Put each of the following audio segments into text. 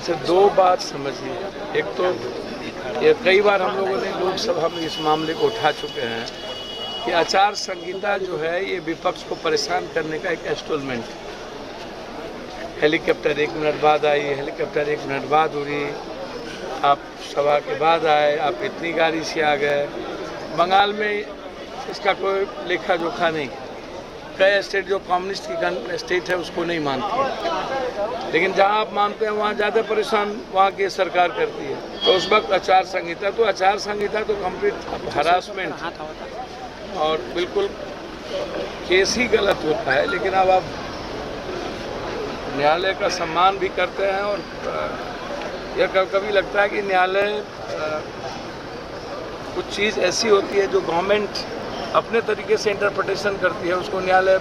अच्छा, दो बात समझिए। एक तो ये कई बार हम लोगों ने लोकसभा में इस मामले को उठा चुके हैं कि आचार संहिता जो है ये विपक्ष को परेशान करने का एक इंस्टॉलमेंट। हेलीकॉप्टर 1 मिनट बाद आई, हेलीकॉप्टर 1 मिनट बाद उड़ी, आप सभा के बाद आए, आप इतनी गाड़ी से आ गए। बंगाल में इसका कोई लेखा जोखा नहीं। कई स्टेट जो कम्युनिस्ट की स्टेट है उसको नहीं मानती, लेकिन जहां आप मानते हैं वहां ज़्यादा परेशान वहां की सरकार करती है। तो उस वक्त आचार संहिता तो कंप्लीट हरासमेंट और बिल्कुल केस ही गलत होता है। लेकिन अब आप न्यायालय का सम्मान भी करते हैं और यह कभी लगता है कि न्यायालय कुछ चीज़ ऐसी होती है जो गवर्नमेंट अपने तरीके से इंटरप्रिटेशन करती है, उसको न्यायालय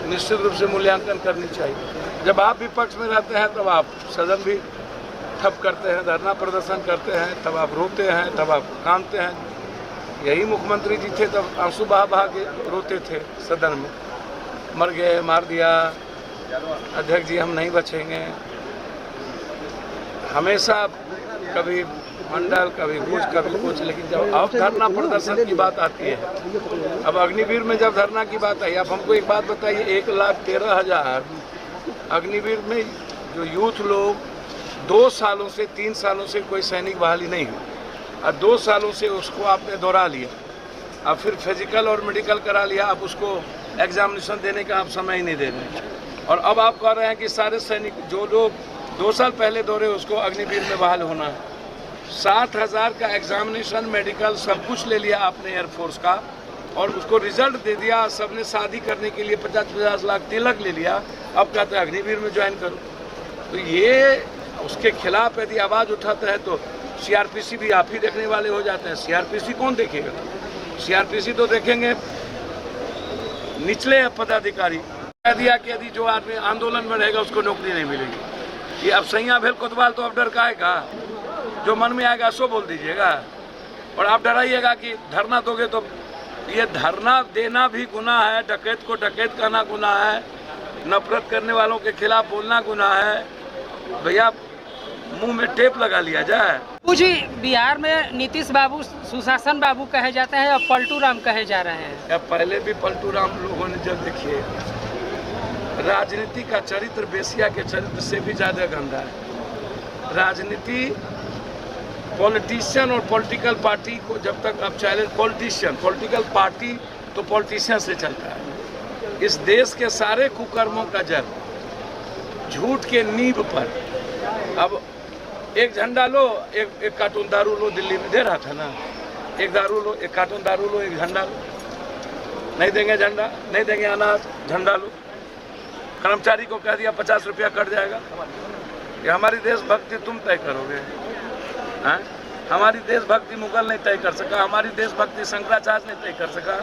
निश्चित रूप से मूल्यांकन करनी चाहिए। जब आप विपक्ष में रहते हैं तब आप सदन भी ठप करते हैं, धरना प्रदर्शन करते हैं, तब आप रोते हैं, तब आप कांदते हैं। यही मुख्यमंत्री जी थे तब आंसू बहा बहा के रोते थे सदन में, मर गए, मार दिया, अध्यक्ष जी हम नहीं बचेंगे। हमेशा कभी मंडल, कभी कुछ, लेकिन जब अब धरना प्रदर्शन की बात आती है, अब अग्निवीर में जब धरना की बात आई, अब हमको एक बात बताइए, 1,13,000 अग्निवीर में जो यूथ लोग 2 सालों से 3 सालों से कोई सैनिक बहाली नहीं हुई और 2 सालों से उसको आपने दोहरा लिया, अब फिर फिजिकल और मेडिकल करा लिया, अब उसको एग्जामिनेशन देने का आप समय ही नहीं दे रहे। और अब आप कह रहे हैं कि सारे सैनिक जो लोग 2 साल पहले दौरे उसको अग्निवीर में बहाल होना है। 60,000 का एग्जामिनेशन, मेडिकल सब कुछ ले लिया आपने एयरफोर्स का और उसको रिजल्ट दे दिया। सबने शादी करने के लिए 50-50 लाख तिलक ले लिया, अब कहते हैं अग्निवीर में ज्वाइन करो। तो ये उसके खिलाफ यदि आवाज़ उठाता है तो सीआरपीसी भी आप ही देखने वाले हो जाते हैं। सीआरपीसी कौन देखेगा? सीआरपीसी तो देखेंगे निचले पदाधिकारी। कह दिया कि यदि जो आदमी आंदोलन में रहेगा उसको नौकरी नहीं मिलेगी। ये अब सैया भेल कोतवाल तो अब डर का आएगा, जो मन में आएगा सो बोल दीजिएगा और आप डराइएगा कि धरना दोगे तो ये धरना देना भी गुनाह है, डकैत को डकैत कहना गुनाह है, नफरत करने वालों के खिलाफ बोलना गुनाह है। भैया मुंह में टेप लगा लिया जाए। जी, बिहार में नीतीश बाबू सुशासन बाबू कहे जाते हैं और पलटू राम कहे जा रहे हैं। या पहले भी पलटू राम लोगों ने जब देखिए, राजनीति का चरित्र बेसिया के चरित्र से भी ज्यादा गंदा है। राजनीति पॉलिटिशियन और पॉलिटिकल पार्टी को जब तक आप चैलेंज, पॉलिटिकल पार्टी तो पॉलिटिशियन से चलता है। इस देश के सारे कुकर्मों का जड़ झूठ के नींव पर। अब एक झंडा लो, एक कार्टून दारू लो, दिल्ली में दे रहा था ना, एक दारू लो, एक कार्टून दारू लो, एक झंडा लो। नहीं देंगे झंडा, नहीं देंगे अनाज, झंडा लो। कर्मचारी को कह दिया 50 रुपया कट जाएगा। ये हमारी देशभक्ति तुम तय करोगे? हाँ? हमारी देशभक्ति मुगल नहीं तय कर सका, हमारी देशभक्ति शंकराचार्य ने तय कर सका,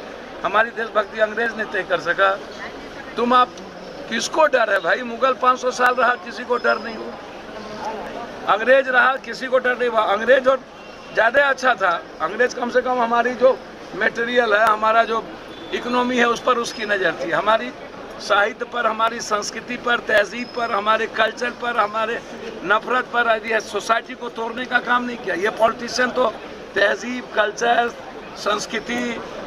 हमारी देशभक्ति अंग्रेज ने तय कर सका। तुम आप किसको डर है भाई? मुगल 500 साल रहा, किसी को डर नहीं हुआ। अंग्रेज रहा, किसी को डर नहीं हुआ। अंग्रेज और ज़्यादा अच्छा था, अंग्रेज कम से कम हमारी जो मटेरियल है, हमारा जो इकोनॉमी है उस पर उसकी नज़र थी। हमारी साहित्य पर, हमारी संस्कृति पर, तहजीब पर, हमारे कल्चर पर, हमारे नफरत पर यदि सोसाइटी को तोड़ने का काम नहीं किया। ये पॉलिटिशियन तो तहजीब, कल्चर, संस्कृति,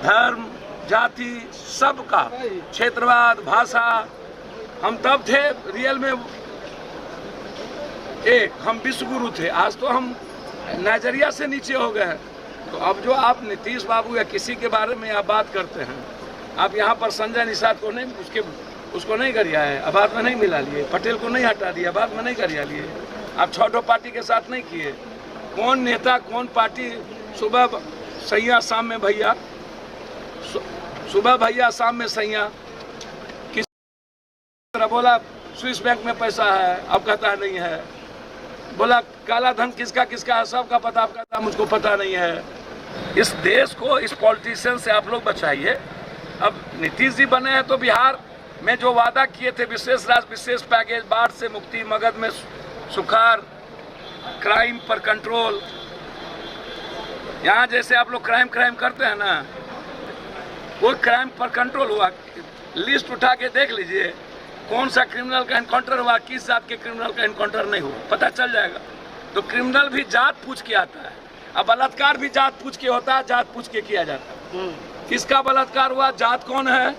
धर्म, जाति, सबका, क्षेत्रवाद, भाषा, हम तब थे रियल में एक, हम विश्वगुरु थे। आज तो हम नजरिया से नीचे हो गए हैं। तो अब जो आप नीतीश बाबू या किसी के बारे में आप बात करते हैं, आप यहाँ पर संजय निषाद को नहीं, उसको नहीं गरिया है, अब बाद में नहीं मिला लिए, पटेल को नहीं हटा दिया, बाद में नहीं गरिया लिए, आप छोटो पार्टी के साथ नहीं किए। कौन नेता, कौन पार्टी सुबह सैया शाम में भैया, सुबह भैया शाम में सैया। किसी तरह बोला स्विस बैंक में पैसा है, अब कहता नहीं है। बोला काला धन किसका किसका है, सबका पता, आप कहता मुझको पता नहीं है। इस देश को इस पॉलिटिशियन से आप लोग बचाइए। अब नीतीश जी बने हैं तो बिहार में जो वादा किए थे, विशेष राज्य, विशेष पैकेज, बाढ़ से मुक्ति, मगध में सुखाड़, क्राइम पर कंट्रोल, यहाँ जैसे आप लोग क्राइम करते हैं ना, वो क्राइम पर कंट्रोल हुआ। लिस्ट उठा के देख लीजिए, कौन सा क्रिमिनल का एनकाउंटर हुआ, किस जात के क्रिमिनल का एनकाउंटर नहीं हुआ, पता चल जाएगा। तो क्रिमिनल भी जात पूछ के आता है, अब बलात्कार भी जात पूछ के होता है, जात पूछ के किया जाता है। किसका बलात्कार हुआ, जात कौन है,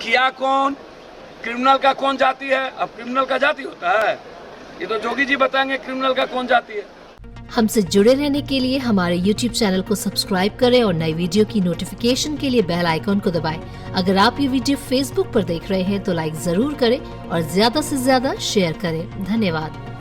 किया कौन, क्रिमिनल का कौन जाति है। अब क्रिमिनल का जाति होता है, ये तो जोगी जी बताएंगे क्रिमिनल का कौन जाति है। हमसे जुड़े रहने के लिए हमारे YouTube चैनल को सब्सक्राइब करें और नई वीडियो की नोटिफिकेशन के लिए बेल आइकॉन को दबाएं। अगर आप ये वीडियो Facebook पर देख रहे हैं तो लाइक जरूर करें और ज्यादा से ज्यादा शेयर करें। धन्यवाद।